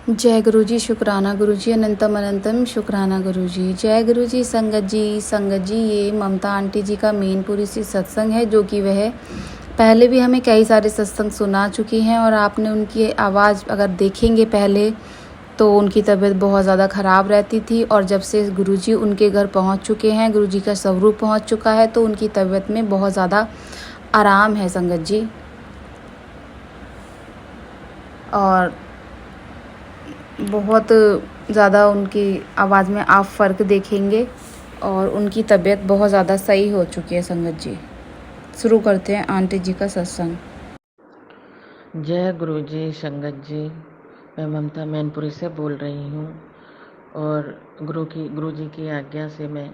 जय गुरु जी, शुक्राना गुरु जी, अनंतम अनंतम शुक्राना गुरु जी। जय गुरु जी। संगत जी ये ममता आंटी जी का मेनपुरी से सत्संग है, जो कि वह पहले भी हमें कई सारे सत्संग सुना चुकी हैं। और आपने उनकी आवाज़ अगर देखेंगे पहले, तो उनकी तबीयत बहुत ज़्यादा ख़राब रहती थी। और जब से गुरु जी उनके घर पहुंच चुके हैं, गुरु जी का स्वरूप पहुंच चुका है, तो उनकी तबीयत में बहुत ज़्यादा आराम है संगत जी। और बहुत ज़्यादा उनकी आवाज़ में आप फ़र्क देखेंगे और उनकी तबीयत बहुत ज़्यादा सही हो चुकी है संगत जी। शुरू करते हैं आंटी जी का सत्संग। जय गुरु जी, संगत जी। मैं ममता मैनपुरी से बोल रही हूँ और गुरु जी की आज्ञा से मैं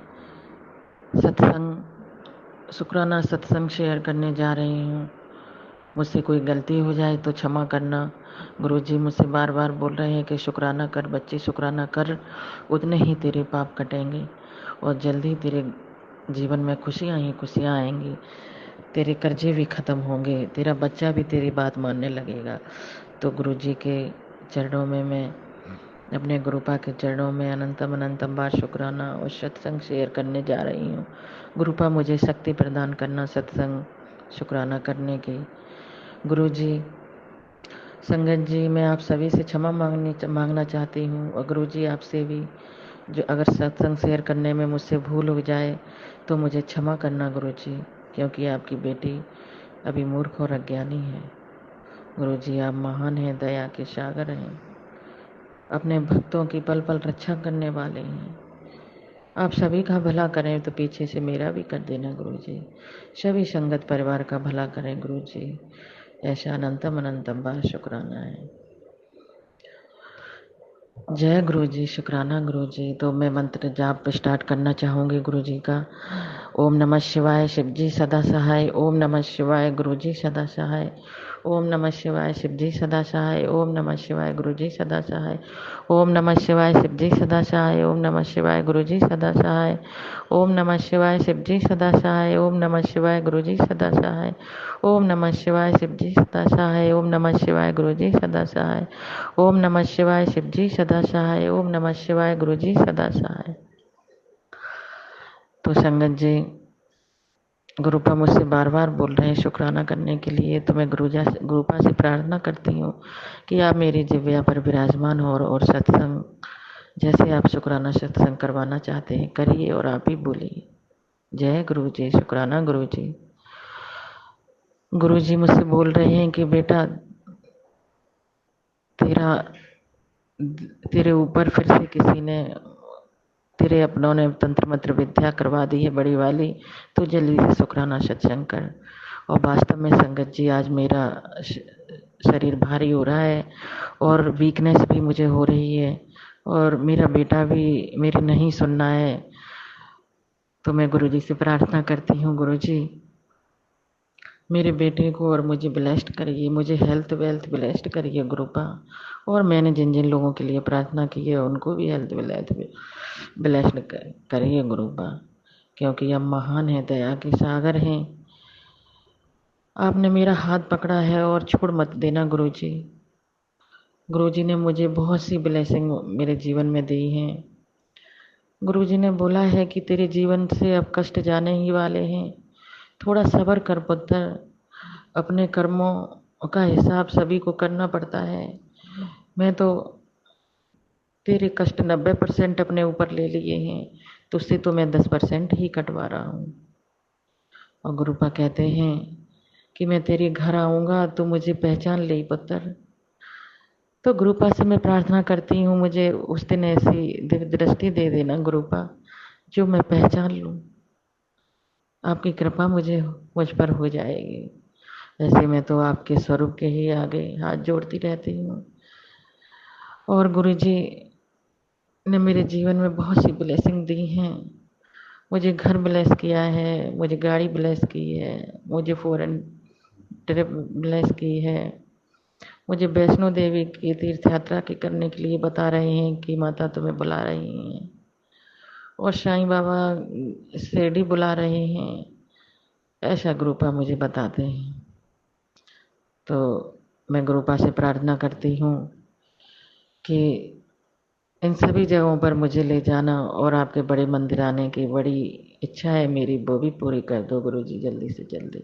शुक्राना सत्संग शेयर करने जा रही हूँ। मुझसे कोई गलती हो जाए तो क्षमा करना। गुरु जी मुझसे बार बार बोल रहे हैं कि शुक्राना कर बच्चे, शुक्राना कर, उतने ही तेरे पाप कटेंगे और जल्दी तेरे जीवन में खुशियाँ ही खुशियाँ आएंगी। तेरे कर्जे भी ख़त्म होंगे, तेरा बच्चा भी तेरी बात मानने लगेगा। तो गुरु जी के चरणों में मैं अपने गुरुपा के चरणों में अनंतम अनंतम बार शुक्राना और सत्संग शेयर करने जा रही हूँ। गुरुपा मुझे शक्ति प्रदान करना सत्संग शुक्राना करने की। गुरु जी, संगत जी, मैं आप सभी से क्षमा मांगना चाहती हूँ और गुरु जी आपसे भी, जो अगर सत्संग शेयर करने में मुझसे भूल हो जाए तो मुझे क्षमा करना गुरु जी, क्योंकि आपकी बेटी अभी मूर्ख और अज्ञानी है। गुरु जी आप महान हैं, दया के सागर हैं, अपने भक्तों की पल पल रक्षा करने वाले हैं। आप सभी का भला करें तो पीछे से मेरा भी कर देना गुरु जी। सभी संगत परिवार का भला करें गुरु जी। ऐसा अनंतम अनंतम बार शुक्राना है। जय गुरु जी, शुक्राना गुरु जी। तो मैं मंत्र जाप स्टार्ट करना चाहूँगी गुरु जी का। ओम नमः शिवाय, शिव जी सदा सहाय। ओम नमः शिवाय, गुरु जी सदा सहाय। ओम नमः शिवाय, शिव जी सदा सहाय। ओम नमः शिवाय, गुरु जी सदा सहाय। ओम नमः शिवाय, शिव जी सदा सहाय। ओम नमः शिवाय, गुरु जी सदा सहाय। ओम नमः शिवाय, शिव जी सदा सहाय। ओम नमः शिवाय, गुरु जी सदा सहाय। ओम नमः शिवाय, शिव जी सदा सहाय। ओम नमः शिवाय, गुरु जी सदा सहाय। ओम नमः शिवाय, शिव जी सदा सहाय। ओम नमः शिवाय, गुरु जी सदा सहाय। तो संगत जी, गुरुपा मुझसे बार बार बोल रहे हैं शुक्राना करने के लिए, तो मैं गुरुपा से प्रार्थना करती हूँ कि आप मेरी जिव्या पर विराजमान हो और सत्संग जैसे आप शुक्राना सत्संग करवाना चाहते हैं करिए और आप ही बोलिए। जय गुरु जी, शुक्राना गुरु जी। गुरु जी मुझसे बोल रहे हैं कि बेटा तेरे ऊपर फिर से किसी ने, तेरे अपनों ने तंत्र मंत्र विद्या करवा दी है बड़ी वाली, तो जल्दी से शुक्राना सत्संग कर। और वास्तव में संगत जी आज मेरा शरीर भारी हो रहा है और वीकनेस भी मुझे हो रही है और मेरा बेटा भी मेरी नहीं सुनना है। तो मैं गुरु जी से प्रार्थना करती हूँ, गुरु जी मेरे बेटे को और मुझे ब्लेस्ड करिए, मुझे हेल्थ वेल्थ ब्लेस्ड करिए गुरुपा। और मैंने जिन जिन लोगों के लिए प्रार्थना की है उनको भी हेल्थ वेल्थ ब्लेस्ड करिए गुरुपा, क्योंकि आप महान हैं, दया के सागर हैं। आपने मेरा हाथ पकड़ा है और छोड़ मत देना गुरु जी। गुरु जी ने मुझे बहुत सी ब्लेसिंग मेरे जीवन में दी हैं। गुरु जी ने बोला है कि तेरे जीवन से अब कष्ट जाने ही वाले हैं, थोड़ा सब्र कर पुत्र। अपने कर्मों का हिसाब सभी को करना पड़ता है। मैं तो तेरे कष्ट 90% अपने ऊपर ले लिए हैं, तुझसे तो मैं 10% ही कटवा रहा हूँ। और गुरुपा कहते हैं कि मैं तेरे घर आऊँगा तो मुझे पहचान ले पुत्र। तो गुरुपा से मैं प्रार्थना करती हूँ, मुझे उस दिन ऐसी दिव्य दृष्टि दे देना गुरुपा जो मैं पहचान लूँ। आपकी कृपा मुझ पर हो जाएगी। ऐसे मैं तो आपके स्वरूप के ही आगे हाथ जोड़ती रहती हूँ। और गुरु जी ने मेरे जीवन में बहुत सी ब्लेसिंग दी हैं। मुझे घर ब्लेस किया है, मुझे गाड़ी ब्लेस की है, मुझे फॉरेन ट्रिप ब्लेस की है, मुझे वैष्णो देवी की तीर्थ यात्रा के करने के लिए बता रहे हैं कि माता तुम्हें बुला रही हैं, और साईं बाबा शिरडी बुला रहे हैं, ऐसा गुरुपा मुझे बताते हैं। तो मैं गुरुपा से प्रार्थना करती हूँ कि इन सभी जगहों पर मुझे ले जाना और आपके बड़े मंदिर आने की बड़ी इच्छा है मेरी, वो भी पूरी कर दो गुरुजी जल्दी से जल्दी।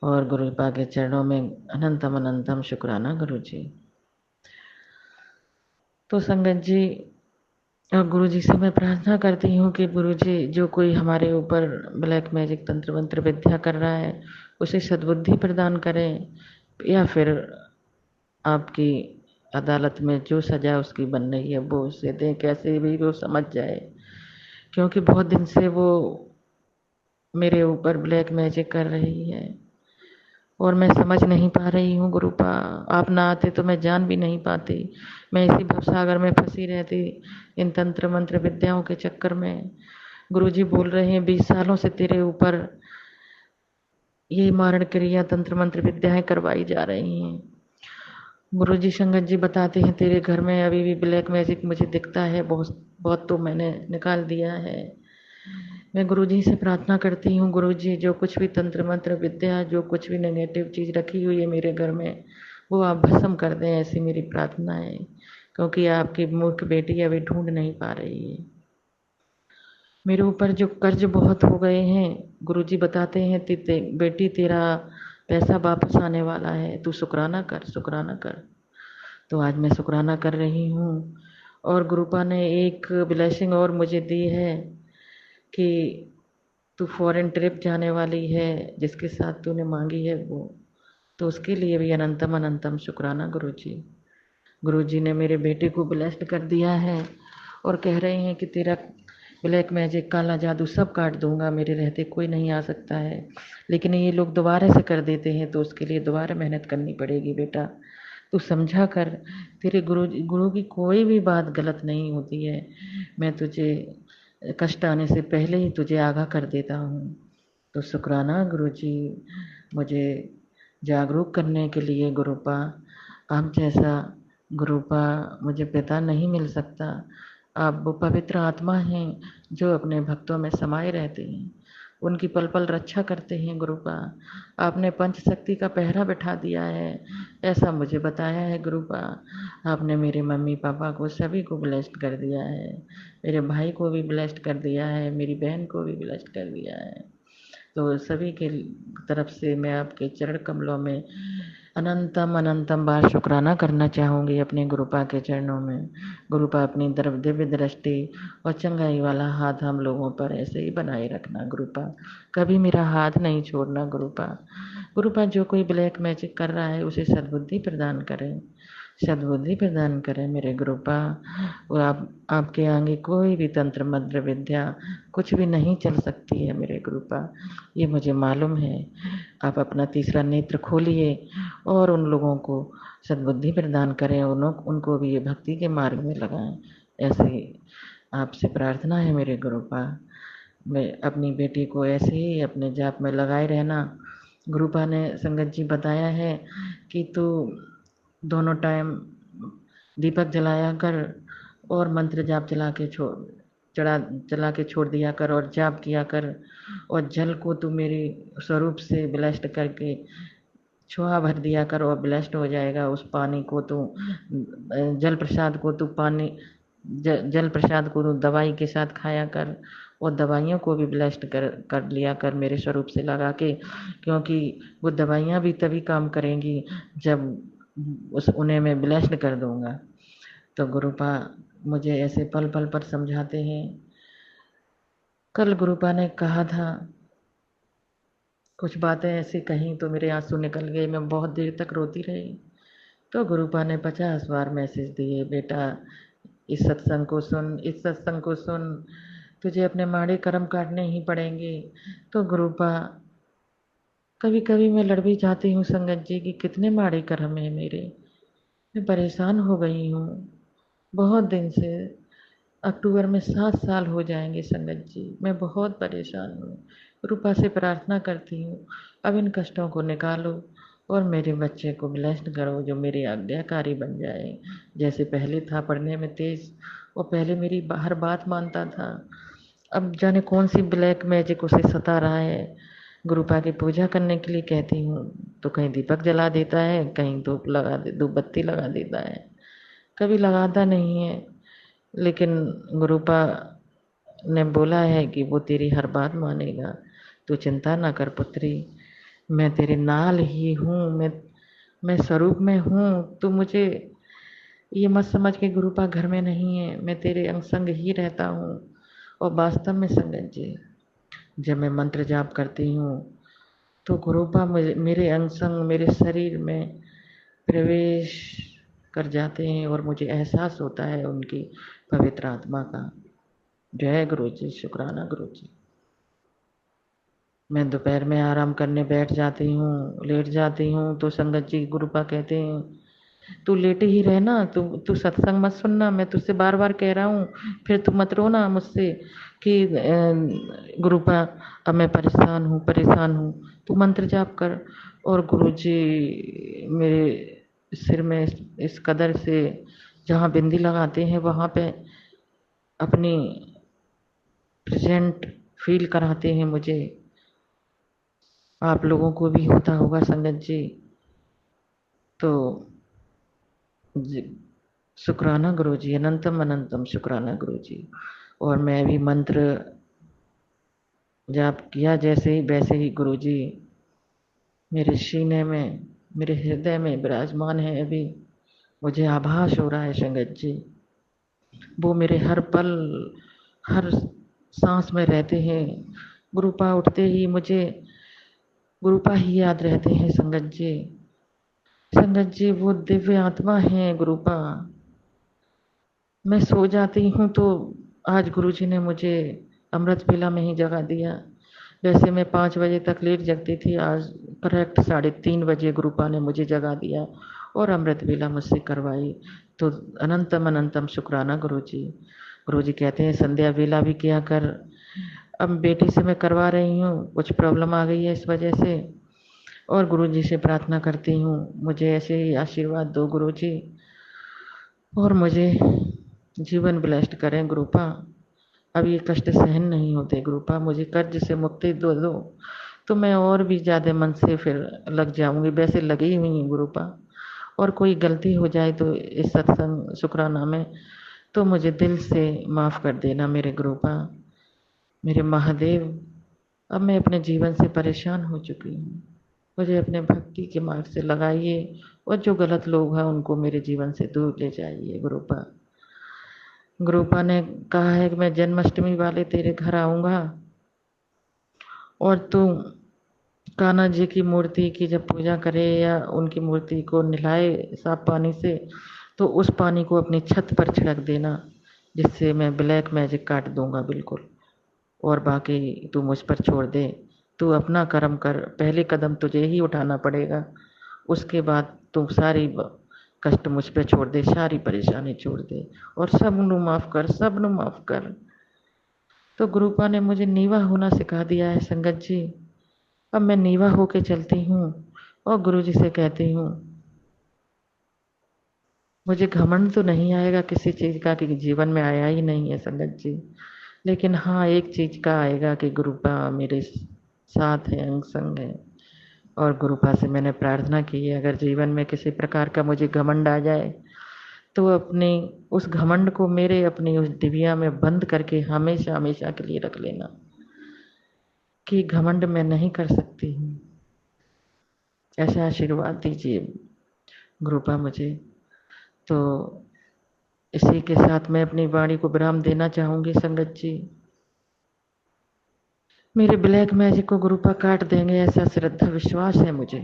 और गुरुपा के चरणों में अनंतम अनंतम शुक्राना गुरुजी। तो संगत जी और गुरुजी से मैं प्रार्थना करती हूँ कि गुरुजी जो कोई हमारे ऊपर ब्लैक मैजिक तंत्र मंत्र विद्या कर रहा है उसे सद्बुद्धि प्रदान करें, या फिर आपकी अदालत में जो सजा उसकी बन रही है वो उसे दें, कैसे भी वो समझ जाए, क्योंकि बहुत दिन से वो मेरे ऊपर ब्लैक मैजिक कर रही है और मैं समझ नहीं पा रही हूँ गुरुपा। आप ना आते तो मैं जान भी नहीं पाती, मैं इसी भवसागर में फंसी रहती इन तंत्र मंत्र विद्याओं के चक्कर में। गुरुजी बोल रहे हैं 20 सालों से तेरे ऊपर ये मारण क्रिया तंत्र मंत्र विद्याएं करवाई जा रही हैं। गुरुजी संगत जी बताते हैं तेरे घर में अभी भी ब्लैक मैजिक मुझे दिखता है, बहुत बहुत तो मैंने निकाल दिया है। मैं गुरुजी से प्रार्थना करती हूँ गुरुजी जो कुछ भी तंत्र मंत्र विद्या, जो कुछ भी नेगेटिव चीज़ रखी हुई है मेरे घर में वो आप भस्म कर दें, ऐसी मेरी प्रार्थना है, क्योंकि आपकी मूर्ख बेटी अभी ढूंढ नहीं पा रही है। मेरे ऊपर जो कर्ज बहुत हो गए हैं गुरुजी बताते हैं बेटी तेरा पैसा वापस आने वाला है, तू शुक्राना कर शुक्राना कर। तो आज मैं शुक्राना कर रही हूँ। और गुरुपा ने एक ब्लेसिंग और मुझे दी है कि तू फॉरेन ट्रिप जाने वाली है, जिसके साथ तूने मांगी है वो, तो उसके लिए भी अनंतम अनंतम शुक्राना गुरुजी। गुरुजी ने मेरे बेटे को ब्लेस्ड कर दिया है और कह रहे हैं कि तेरा ब्लैक मैजिक काला जादू सब काट दूंगा, मेरे रहते कोई नहीं आ सकता है। लेकिन ये लोग दोबारा से कर देते हैं तो उसके लिए दोबारा मेहनत करनी पड़ेगी बेटा, तू समझा कर। तेरे गुरु की कोई भी बात गलत नहीं होती है, मैं तुझे कष्ट आने से पहले ही तुझे आगाह कर देता हूँ। तो शुक्राना गुरुजी मुझे जागरूक करने के लिए। गुरुपा आप जैसा गुरुपा मुझे पिता नहीं मिल सकता, आप वो पवित्र आत्मा हैं जो अपने भक्तों में समाये रहते हैं, उनकी पल पल रक्षा करते हैं। गुरुपा आपने पंच शक्ति का पहरा बिठा दिया है, ऐसा मुझे बताया है गुरुपा। आपने मेरे मम्मी पापा को सभी को ब्लेस्ड कर दिया है, मेरे भाई को भी ब्लेस्ड कर दिया है, मेरी बहन को भी ब्लेस्ड कर दिया है। तो सभी के तरफ से मैं आपके चरण कमलों में अनंतम अनंतम बार शुक्राना करना चाहूँगी अपने गुरुपा के चरणों में। गुरुपा अपनी तरफ दिव्य दृष्टि और चंगाई वाला हाथ हम लोगों पर ऐसे ही बनाए रखना गुरुपा, कभी मेरा हाथ नहीं छोड़ना गुरुपा। गुरुपा जो कोई ब्लैक मैजिक कर रहा है उसे सद्बुद्धि प्रदान करें, सद्बुद्धि प्रदान करें मेरे गुरुपा। और आपके आगे कोई भी तंत्र मंत्र विद्या कुछ भी नहीं चल सकती है मेरे गुरुपा, ये मुझे मालूम है। आप अपना तीसरा नेत्र खोलिए और उन लोगों को सद्बुद्धि प्रदान करें, उनको भी ये भक्ति के मार्ग में लगाएं, ऐसे ही आपसे प्रार्थना है मेरे गुरुपा। मैं अपनी बेटी को ऐसे ही अपने जाप में लगाए रहना। गुरुपा ने संगत जी बताया है कि तू दोनों टाइम दीपक जलाया कर और मंत्र जाप चला के छोड़ दिया कर और जाप किया कर, और जल को तू मेरे स्वरूप से ब्लेस्ड करके छुआ भर दिया कर और ब्लेस्ड हो जाएगा। उस पानी को तू जल प्रसाद को तू जल प्रसाद को तू दवाई के साथ खाया कर और दवाइयों को भी ब्लेस्ड कर लिया कर मेरे स्वरूप से लगा के, क्योंकि वो दवाइयाँ भी तभी काम करेंगी जब उन्हें मैं ब्लेस्ड कर दूंगा। तो गुरुपा मुझे ऐसे पल पल पर समझाते हैं। कल गुरुपा ने कहा था, कुछ बातें ऐसी कहीं तो मेरे आंसू निकल गए, मैं बहुत देर तक रोती रही। तो गुरुपा ने 50 बार मैसेज दिए, बेटा इस सत्संग को सुन, इस सत्संग को सुन, तुझे अपने माड़े कर्म काटने ही पड़ेंगे। तो गुरुपा कभी कभी मैं लड़ भी जाती हूँ संगत जी कि कितने माड़े कर्म है मेरे, मैं परेशान हो गई हूँ बहुत दिन से। अक्टूबर में 7 साल हो जाएंगे संगत जी, मैं बहुत परेशान हूँ। रूपा से प्रार्थना करती हूँ अब इन कष्टों को निकालो और मेरे बच्चे को ब्लेस्ड करो जो मेरे आज्ञाकारी बन जाए, जैसे पहले था पढ़ने में तेज और पहले मेरी हर बात मानता था। अब जाने कौन सी ब्लैक मैजिक उसे सता रहा है। गुरुपा की पूजा करने के लिए कहती हूँ तो कहीं दीपक जला देता है, कहीं धूप बत्ती लगा देता है। कभी लगाता नहीं है, लेकिन गुरुपा ने बोला है कि वो तेरी हर बात मानेगा। तू चिंता ना कर पुत्री, मैं तेरे नाल ही हूँ, मैं स्वरूप में हूँ। तू मुझे ये मत समझ के गुरुपा घर में नहीं है, मैं तेरे अंग संग ही रहता हूँ। और वास्तव में संगत जी, जब मैं मंत्र जाप करती हूँ तो गुरुपा मेरे अंग संग मेरे शरीर में प्रवेश कर जाते हैं और मुझे एहसास होता है उनकी पवित्र आत्मा का। जय गुरु जी, शुक्राना गुरु जी। मैं दोपहर में आराम करने बैठ जाती हूँ, लेट जाती हूँ तो संगत जी गुरुपा कहते हैं तू लेटे ही रहना, तू सत्संग मत सुनना, मैं तुझसे बार बार कह रहा हूँ, फिर तू मत रोना मुझसे कि गुरुपा अब मैं परेशान हूँ, तू मंत्र जाप कर। और गुरु जी मेरे सिर में इस कदर से जहाँ बिंदी लगाते हैं वहाँ पे अपनी प्रेजेंट फील कराते हैं मुझे। आप लोगों को भी होता होगा संगत जी। तो शुक्राना गुरु जी, अनंतम अनंतम शुक्राना गुरु जी। और मैं भी मंत्र जाप किया जैसे ही वैसे ही गुरु जी मेरे सीने में, मेरे हृदय में विराजमान है। अभी मुझे आभास हो रहा है संगत जी, वो मेरे हर पल हर सांस में रहते हैं। गुरुपा उठते ही मुझे गुरुपा ही याद रहते हैं संगत जी। संगत जी वो दिव्य आत्मा है गुरुपा। मैं सो जाती हूँ तो आज गुरुजी ने मुझे अमृत वेला में ही जगा दिया। वैसे मैं 5 बजे तक लेट जगती थी, आज करेक्ट 3:30 बजे गुरुपा ने मुझे जगा दिया और अमृत वेला मुझसे करवाई। तो अनंतम अनंतम शुक्राना गुरुजी। गुरुजी कहते हैं संध्या वेला भी किया कर। अब बेटी से मैं करवा रही हूँ, कुछ प्रॉब्लम आ गई है इस वजह से, और गुरुजी से प्रार्थना करती हूँ मुझे ऐसे ही आशीर्वाद दो गुरुजी, और मुझे जीवन ब्लेस्ड करें गुरुपा। अब ये कष्ट सहन नहीं होते गुरुपा, मुझे कर्ज से मुक्ति दो तो मैं और भी ज़्यादा मन से फिर लग जाऊंगी, वैसे लगी हुई हूँ गुरुपा। और कोई गलती हो जाए तो इस सत्संग शुक्राना में तो मुझे दिल से माफ़ कर देना मेरे गुरुपा, मेरे महादेव। अब मैं अपने जीवन से परेशान हो चुकी हूँ, मुझे अपने भक्ति के मार्ग से लगाइए और जो गलत लोग हैं उनको मेरे जीवन से दूर ले जाइए गुरुपा। गुरुपा ने कहा है कि मैं जन्माष्टमी वाले तेरे घर आऊँगा और तू कान्हा जी की मूर्ति की जब पूजा करे या उनकी मूर्ति को नहलाए साफ पानी से तो उस पानी को अपनी छत पर छिड़क देना, जिससे मैं ब्लैक मैजिक काट दूंगा बिल्कुल। और बाकी तू मुझ पर छोड़ दे, तू अपना कर्म कर, पहले कदम तुझे ही उठाना पड़ेगा, उसके बाद तू सारी कष्ट मुझ पे छोड़ दे, सारी परेशानी छोड़ दे और सबनू माफ़ कर, सबनू माफ़ कर। तो गुरुपा ने मुझे नीवा होना सिखा दिया है संगत जी। अब मैं नीवा होके चलती हूँ और गुरुजी से कहती हूँ मुझे घमंड तो नहीं आएगा किसी चीज़ का कि जीवन में आया ही नहीं है संगत जी, लेकिन हाँ एक चीज़ का आएगा कि गुरुपा मेरे साथ है, अंग संग है। और गुरुपा से मैंने प्रार्थना की है अगर जीवन में किसी प्रकार का मुझे घमंड आ जाए तो अपने उस घमंड को मेरे अपनी उस डिबिया में बंद करके हमेशा हमेशा के लिए रख लेना कि घमंड मैं नहीं कर सकती हूँ। ऐसा आशीर्वाद दीजिए गुरुपा मुझे। तो इसी के साथ मैं अपनी वाणी को विराम देना चाहूँगी संगत जी। मेरे ब्लैक मैजिक को गुरुपा काट देंगे ऐसा श्रद्धा विश्वास है मुझे।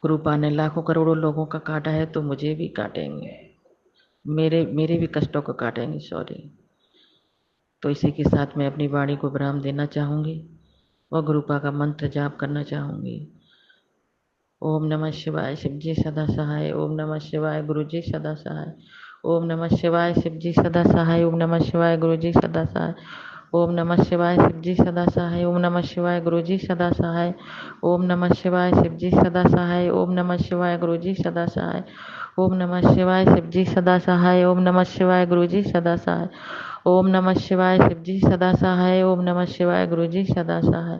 गुरुपा ने लाखों करोड़ों लोगों का काटा है तो मुझे भी काटेंगे, मेरे मेरे भी कष्टों को काटेंगे, सॉरी। तो इसी के साथ मैं अपनी वाणी को विराम देना चाहूँगी और गुरुपा का मंत्र जाप करना चाहूँगी। ओम नमः शिवाय, शिवजी सदा सहाय। ओम नमः शिवाय, गुरुजी सदा सहाय। ओम नमः शिवाय, शिवजी सदा सहाय। ओम नमः शिवाय, गुरुजी सदा सहाय। ओम नमः शिवाय, शिवजी सदा सहाय। ओम नमः शिवाय, गुरुजी सदा सहाय। ओम नमः शिवाय, शिवजी सदा सहाय। ओम नमः शिवाय, गुरुजी सदा सहाय। ओम नमः शिवाय, शिवजी सदा सहाय। ओम नमः शिवाय, गुरुजी सदा सहाय। ओम नमः शिवाय, शिवजी सदा सहाय। ओम नमः शिवाय, गुरुजी सदा सहाय।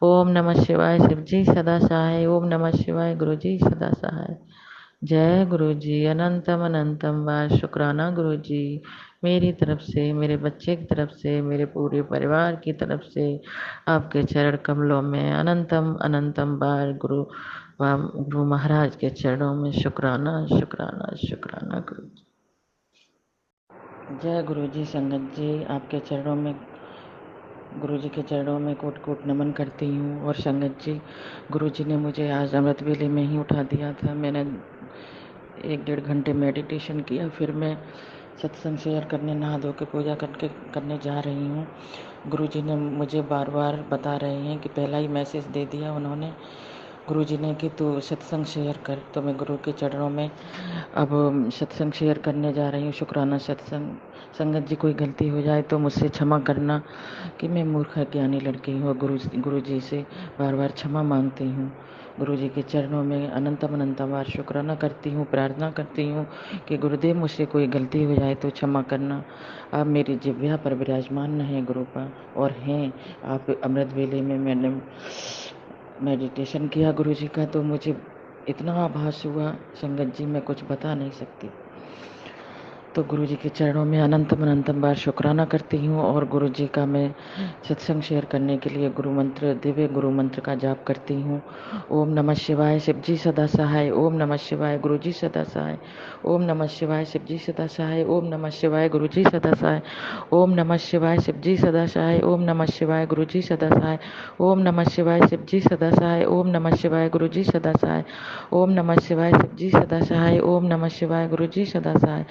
ओम नमः शिवाय, शिवजी सदा सहाय। ओम नमः शिवाय, गुरुजी सदा सहाय। जय गुरु जी। अनंतम अनंतम बार शुक्राना गुरु जी, मेरी तरफ से, मेरे बच्चे की तरफ से, मेरे पूरे परिवार की तरफ से आपके चरण कमलों में अनंतम अनंतम बार गुरु महाराज के चरणों में शुक्राना शुक्राना शुक्राना गुरु जी। जय गुरु जी। संगत जी, आपके चरणों में, गुरु जी के चरणों में कोट कोट नमन करती हूँ। और संगत जी, गुरु जी ने मुझे आज अमृत वेले में ही उठा दिया था। मैंने 1-1.5 घंटे मेडिटेशन किया, फिर मैं सत्संग शेयर करने, नहा धो के पूजा करने जा रही हूँ। गुरु जी ने मुझे बार बार बता रहे हैं कि पहला ही मैसेज दे दिया उन्होंने, गुरु जी ने, कि तू सत्संग शेयर कर। तो मैं गुरु के चरणों में अब सत्संग शेयर करने जा रही हूँ, शुक्राना सत्संग। संगत जी, कोई गलती हो जाए तो मुझसे क्षमा करना कि मैं मूर्ख ज्ञानी लड़की हूँ। गुरु जी से बार बार क्षमा मांगती हूँ। गुरु जी के चरणों में अनंतम अनंतम बार शुक्राना करती हूँ, प्रार्थना करती हूँ कि गुरुदेव, मुझसे कोई गलती हो जाए तो क्षमा करना। आप मेरी जिह्वा पर विराजमान हैं गुरुपा, और हैं आप। अमृत वेले में मैंने मेडिटेशन किया गुरु जी का, तो मुझे इतना आभास हुआ संगत जी, मैं कुछ बता नहीं सकती। तो गुरु जी के चरणों में अनंतम अनंतम बार शुक्राना करती हूँ। और गुरु जी का मैं सत्संग शेयर करने के लिए गुरु मंत्र, दिव्य गुरु मंत्र का जाप करती हूँ। ओम नमः शिवाय, शिव जी सदा सहाय। ओम नमः शिवाय, गुरु जी सदा सहाय। ओम नमः शिवाय, शिव जी सदा सहाय। ओम नमः शिवाय, गुरु जी सदा सहाय। ओम नमः शिवाय, शिव जी सदा सहाय। ओम नमः शिवाय, गुरु जी सदा सहाय। ओम नमः शिवाय, शिव जी सदा सहाय। ओम नमः शिवाय, गुरु जी सदा सहाय। ओम नमः शिवाय, शिव जी सदा सहाय। ओम नमः शिवाय, गुरु जी सदा सहाय।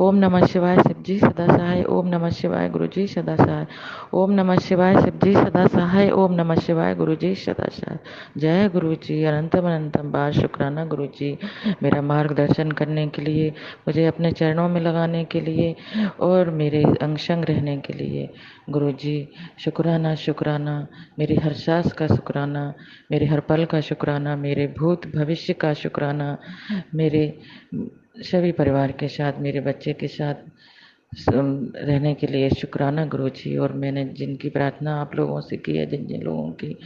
ओम नमः शिवाय, शिव जी सदा सहाय। ओम नमः शिवाय, गुरु जी सदा सहाय। ओम नमः शिवाय, शिव जी सदा सहाय। ओम नमः शिवाय, गुरु जी सदा सहाय। जय गुरु जी। अनंतम अनंतम बार शुक्राना गुरु जी, मेरा मार्गदर्शन करने के लिए, मुझे अपने चरणों में लगाने के लिए और मेरे अंग संग रहने के लिए। गुरु जी, शुक्राना शुक्राना, मेरी हर सांस का शुक्राना, मेरे हर पल का शुक्राना, मेरे भूत भविष्य का शुक्राना, मेरे सभी परिवार के साथ, मेरे बच्चे के साथ रहने के लिए शुक्राना गुरु जी। और मैंने जिनकी प्रार्थना आप लोगों से की है, जिन जिन लोगों की,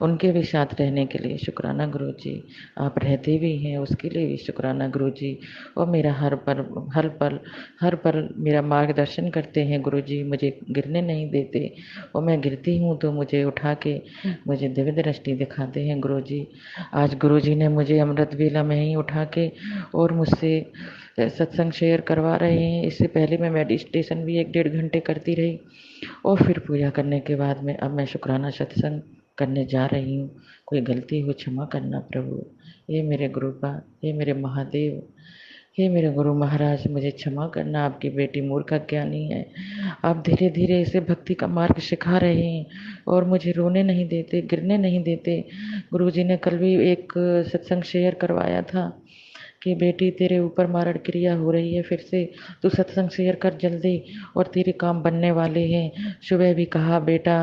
उनके भी साथ रहने के लिए शुक्राना गुरु जी। आप रहते भी हैं उसके लिए भी शुक्राना गुरु जी। और मेरा हर पल मेरा मार्गदर्शन करते हैं गुरु जी, मुझे गिरने नहीं देते। और मैं गिरती हूँ तो मुझे उठा के मुझे दिव्य दृष्टि दिखाते हैं गुरु जी। आज गुरु जी ने मुझे अमृत वेला में ही उठा के और मुझसे सत्संग शेयर करवा रहे हैं। इससे पहले मैं मेडिटेशन भी 1-1.5 घंटे करती रही, और फिर पूजा करने के बाद में अब मैं शुक्राना सत्संग करने जा रही हूँ। कोई गलती हो क्षमा करना प्रभु। हे मेरे गुरुपा, हे मेरे महादेव, हे मेरे गुरु महाराज, मुझे क्षमा करना। आपकी बेटी मूर्ख ज्ञानी है। आप धीरे धीरे इसे भक्ति का मार्ग सिखा रहे हैं और मुझे रोने नहीं देते, गिरने नहीं देते। गुरु जी ने कल भी एक सत्संग शेयर करवाया था कि बेटी, तेरे ऊपर मारण क्रिया हो रही है फिर से, तू सत्संग शेयर कर जल्दी और तेरे काम बनने वाले हैं। सुबह भी कहा, बेटा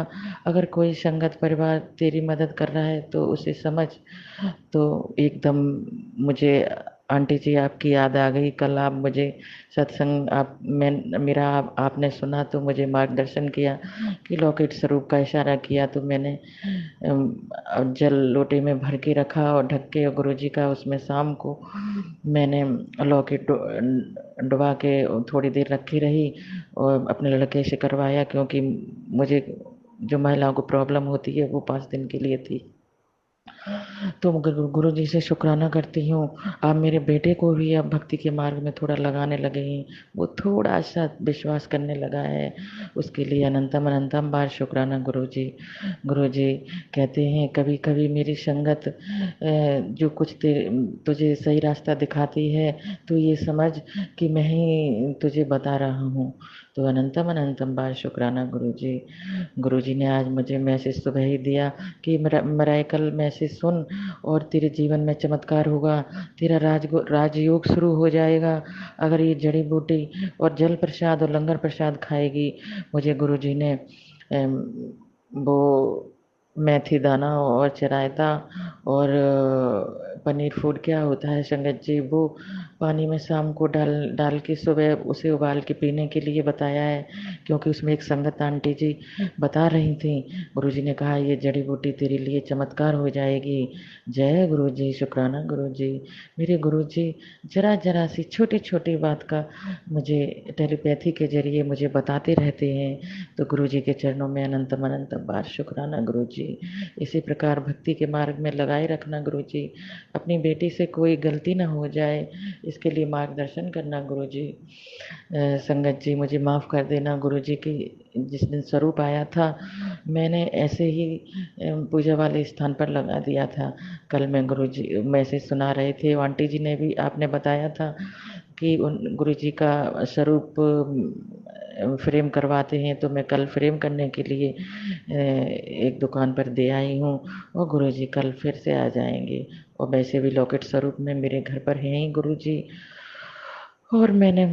अगर कोई संगत परिवार तेरी मदद कर रहा है तो उसे समझ। तो एकदम मुझे आंटी जी आपकी याद आ गई। कल आप मुझे सत्संग, आपने सुना तो मुझे मार्गदर्शन किया कि लॉकेट स्वरूप का इशारा किया, तो मैंने जल लोटे में भर के रखा और ढक के, गुरु जी का उसमें शाम को मैंने लॉकेट डुबा के थोड़ी देर रखी रही और अपने लड़के से करवाया, क्योंकि मुझे जो महिलाओं को प्रॉब्लम होती है वो 5 दिन के लिए थी। तो गुरु जी से शुक्राना करती हूँ। आप मेरे बेटे को भी अब भक्ति के मार्ग में थोड़ा लगाने लगे हैं, वो थोड़ा सा विश्वास करने लगा है, उसके लिए अनंतम अनंतम बार शुक्राना गुरु जी। गुरु जी कहते हैं, कभी कभी मेरी संगत जो कुछ तुझे सही रास्ता दिखाती है, तो ये समझ कि मैं ही तुझे बता रहा हूँ। तो अनंतम अनंतम बार शुक्राना गुरु जी। गुरु जी ने आज मुझे मैसेज सुबह ही दिया कि मेराकल मैसेज सुन और तेरे जीवन में चमत्कार होगा, तेरा राजयोग शुरू हो जाएगा अगर ये जड़ी बूटी और जल प्रसाद और लंगर प्रसाद खाएगी। मुझे गुरु जी ने वो मेथी दाना और चरायता और पनीर फूड क्या होता है संगत जी, वो पानी में शाम को डाल डाल के सुबह उसे उबाल के पीने के लिए बताया है, क्योंकि उसमें एक संगत आंटी जी बता रही थी। गुरुजी ने कहा ये जड़ी बूटी तेरे लिए चमत्कार हो जाएगी। जय गुरुजी, शुक्राना गुरुजी। मेरे गुरुजी जरा जरा सी छोटी छोटी बात का मुझे टेलीपैथी के जरिए मुझे बताते रहते हैं। तो गुरुजी के चरणों में अनंतम अनंतम बार शुक्राना गुरुजी। इसी प्रकार भक्ति के मार्ग में लगाए रखना गुरुजी। अपनी बेटी से कोई गलती ना हो जाए, इसके लिए मार्गदर्शन करना गुरुजी। संगत जी मुझे माफ़ कर देना गुरुजी की जिस दिन स्वरूप आया था मैंने ऐसे ही पूजा वाले स्थान पर लगा दिया था। कल मैं गुरुजी मैसेज सुना रहे थे, आंटी जी ने भी आपने बताया था कि उन गुरुजी का स्वरूप फ्रेम करवाते हैं, तो मैं कल फ्रेम करने के लिए एक दुकान पर दे आई हूँ और गुरुजी कल फिर से आ जाएंगे। और वैसे भी लॉकेट स्वरूप में मेरे घर पर हैं ही गुरुजी। और मैंने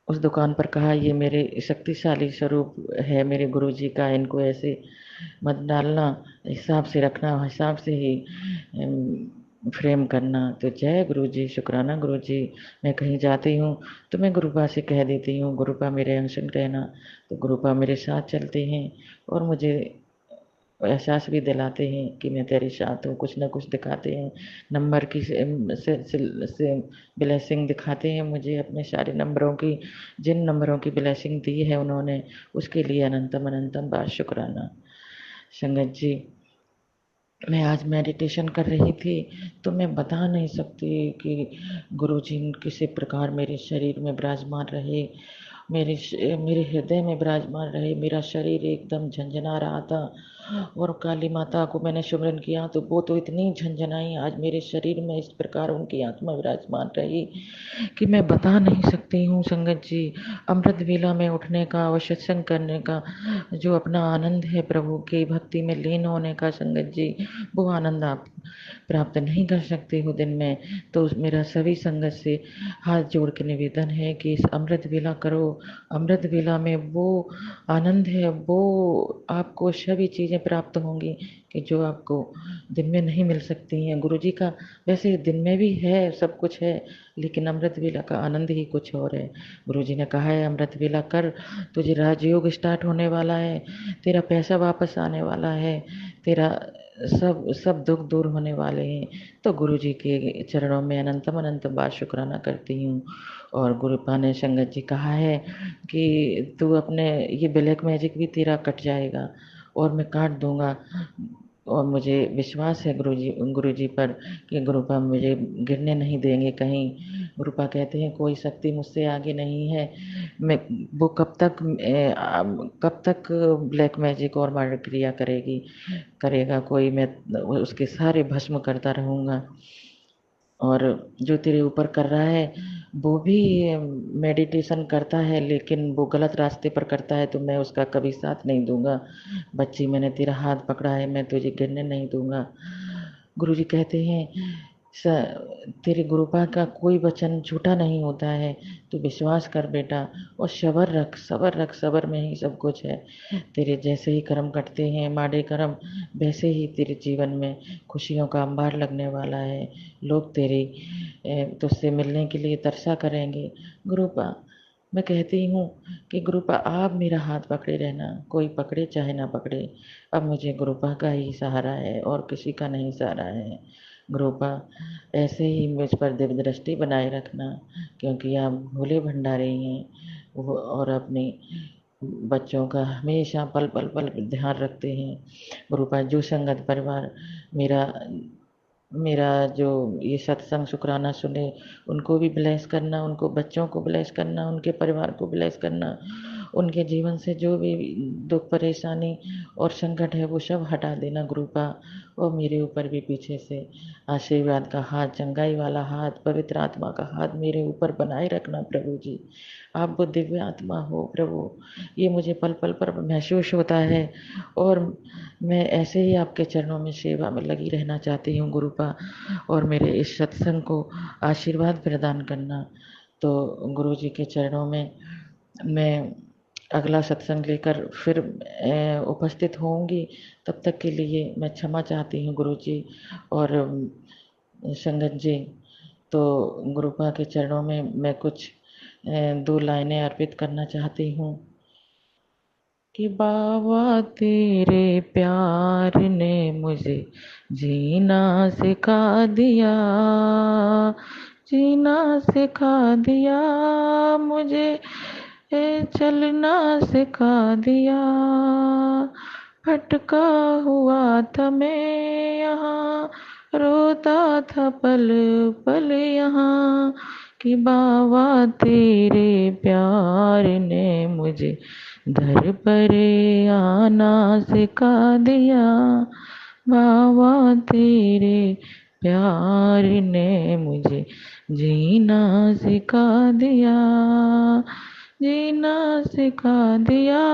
उस दुकान पर कहा ये मेरे शक्तिशाली स्वरूप है मेरे गुरुजी का, इनको ऐसे मत डालना, हिसाब से रखना, हिसाब से ही फ्रेम करना। तो जय गुरुजी, शुक्राना गुरुजी। मैं कहीं जाती हूँ तो मैं गुरुपा से कह देती हूँ गुरुपा मेरे अंशन रहना, तो गुरुपा मेरे साथ चलते हैं और मुझे एहसास भी दिलाते हैं कि मैं तेरे साथ हूँ। कुछ ना कुछ दिखाते हैं, नंबर की से ब्लेसिंग दिखाते हैं मुझे अपने सारे नंबरों की। जिन नंबरों की ब्लेसिंग दी है उन्होंने, उसके लिए अनंतम अनंतम बार शुक्राना। संगत जी मैं आज मेडिटेशन कर रही थी तो मैं बता नहीं सकती कि गुरुजी किसी प्रकार मेरे शरीर में विराजमान रहे, मेरे हृदय में विराजमान रहे। मेरा शरीर एकदम झंझना रहा था और काली माता को मैंने सुमिरन किया तो वो तो इतनी झंझनाई, आज मेरे शरीर में इस प्रकार उनकी आत्मा विराजमान रही कि मैं बता नहीं सकती हूँ। संगत जी अमृत वेला में उठने का और सत्संग करने का जो अपना आनंद है, प्रभु की भक्ति में लीन होने का, संगत जी वो आनंद आप प्राप्त नहीं कर सकते हो दिन में। तो मेरा सभी संगत से हाथ जोड़ के निवेदन है कि इस अमृत वेला करो। अमृत वेला में वो आनंद है, वो आपको सभी चीज़ें प्राप्त होंगी कि जो आपको दिन में नहीं मिल सकती हैं। गुरुजी का वैसे दिन में भी है, सब कुछ है, लेकिन अमृत वेला का आनंद ही कुछ और है। गुरुजी ने कहा है अमृत वेला कर, तुझे राजयोग स्टार्ट होने वाला है, तेरा पैसा वापस आने वाला है, तेरा सब सब दुख दूर होने वाले हैं। तो गुरुजी के चरणों में अनंतम अनंत बार शुक्राना करती हूँ। और गुरुपा ने संगत जी कहा है कि तू अपने ये ब्लैक मैजिक भी तेरा कट जाएगा और मैं काट दूंगा। और मुझे विश्वास है गुरुजी पर कि गुरुपा मुझे गिरने नहीं देंगे कहीं। गुरुपा कहते हैं कोई शक्ति मुझसे आगे नहीं है। मैं वो कब तक ब्लैक मैजिक और मार क्रिया करेगा कोई, मैं उसके सारे भस्म करता रहूँगा। और जो तेरे ऊपर कर रहा है वो भी मेडिटेशन करता है, लेकिन वो गलत रास्ते पर करता है, तो मैं उसका कभी साथ नहीं दूंगा। बच्ची मैंने तेरा हाथ पकड़ा है, मैं तुझे गिरने नहीं दूंगा। गुरुजी कहते हैं तेरे गुरुपा का कोई वचन झूठा नहीं होता है, तू विश्वास कर बेटा और सबर रख, सबर रख, सबर में ही सब कुछ है। तेरे जैसे ही कर्म कटते हैं माड़े कर्म, वैसे ही तेरे जीवन में खुशियों का अंबार लगने वाला है। लोग तेरी तुझसे मिलने के लिए तरसा करेंगे। गुरुपा मैं कहती हूँ कि गुरुपा आप मेरा हाथ पकड़े रहना, कोई पकड़े चाहे ना पकड़े, अब मुझे गुरुपा का ही सहारा है और किसी का नहीं सहारा है। गुरुपा ऐसे ही मुझ पर दिव्य दृष्टि बनाए रखना, क्योंकि आप भोले भंडारे हैं वो और अपने बच्चों का हमेशा पल पल पल ध्यान रखते हैं। गुरुपा जो संगत परिवार मेरा मेरा जो ये सत्संग शुक्राना सुने उनको भी ब्लेस करना, उनको बच्चों को ब्लेस करना, उनके परिवार को ब्लेस करना, उनके जीवन से जो भी दुख परेशानी और संकट है वो सब हटा देना गुरुपा। और मेरे ऊपर भी पीछे से आशीर्वाद का हाथ, चंगाई वाला हाथ, पवित्र आत्मा का हाथ मेरे ऊपर बनाए रखना प्रभु जी। आप वो दिव्य आत्मा हो प्रभु, ये मुझे पल पल पर महसूस होता है और मैं ऐसे ही आपके चरणों में सेवा में लगी रहना चाहती हूँ गुरुपा। और मेरे इस सत्संग को आशीर्वाद प्रदान करना। तो गुरु जी के चरणों में मैं अगला सत्संग लेकर फिर उपस्थित होंगी। तब तक के लिए मैं क्षमा चाहती हूँ गुरु जी। और संगत जी तो गुरुपा के चरणों में मैं कुछ 2 लाइनें अर्पित करना चाहती हूँ कि बाबा तेरे प्यार ने मुझे जीना सिखा दिया, जीना सिखा दिया मुझे, चलना सिखा दिया। भटका हुआ था मैं यहाँ, रोता था पल पल यहाँ, कि बाबा तेरे प्यार ने मुझे दर पर आना सिखा दिया। बाबा तेरे प्यार ने मुझे जीना सिखा दिया, जीना सिखा दिया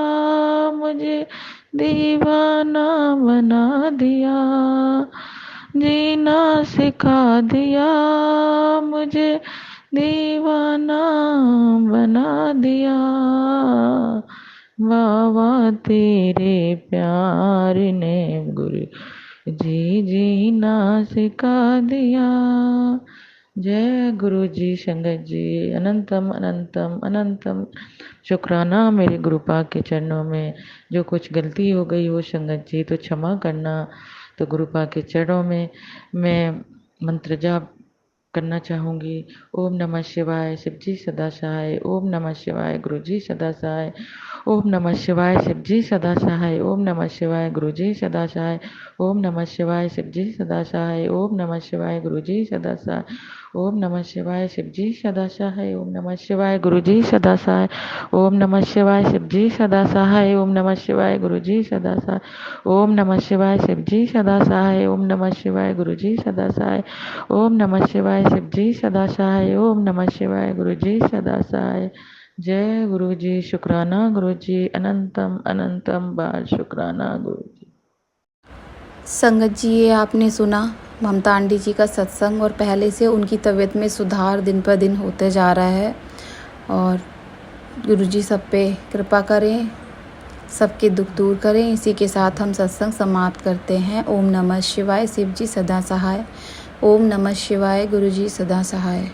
मुझे, दीवाना बना दिया। जीना सिखा दिया मुझे, दीवाना बना दिया। बाबा तेरे प्यार ने गुरु जी जीना सिखा दिया। जय गुरु जी संगत जी, अनंतम अनंतम अनंतम शुक्राना मेरे गुरुपा के चरणों में। जो कुछ गलती हो गई हो संगत जी तो क्षमा करना। तो गुरुपा के चरणों में मैं मंत्र जाप करना चाहूँगी। ओम नमः शिवाय, शिव जी सदा सहाय। ओम नमः शिवाय, गुरु जी सदा सहाय। ओम नमः शिवाय, शिव जी सदा सहाय। ओम नमः शिवाय, गुरु जी सदा सहाय। ओम नमः शिवाय, शिव जी सदा सहाय। ओम नमः शिवाय, गुरु जी सदा सहाय। ओम नमः शिवाय, शिव जी सदा सहाय। ओम नमः शिवाय, गुरु जी सदा सहाय। ओम नमः शिवाय, शिव जी सदा सहाय। ओम नमः शिवाय, गुरु जी सदा सहाय। ओम नमः शिवाय, शिव जी सदा सहाय। ओम नमः शिवाय, गुरु जी सदा सहाय। ओम नमः शिवाय, शिव जी सदा सहाय। ओम नमः शिवाय, गुरु जी सदा सहाय। जय गुरु जी, शुक्राना गुरु जी, अनंतम अनंतम बार शुक्राना गुरु जी। संगत जी, ये आपने सुना ममता आंटी जी का सत्संग, और पहले से उनकी तबीयत में सुधार दिन पर दिन होते जा रहा है। और गुरु जी सब पे कृपा करें, सबके दुख दूर करें। इसी के साथ हम सत्संग समाप्त करते हैं। ओम नमः शिवाय, शिव जी सदा सहाय। ओम नमः शिवाय, गुरु जी सदा सहाय।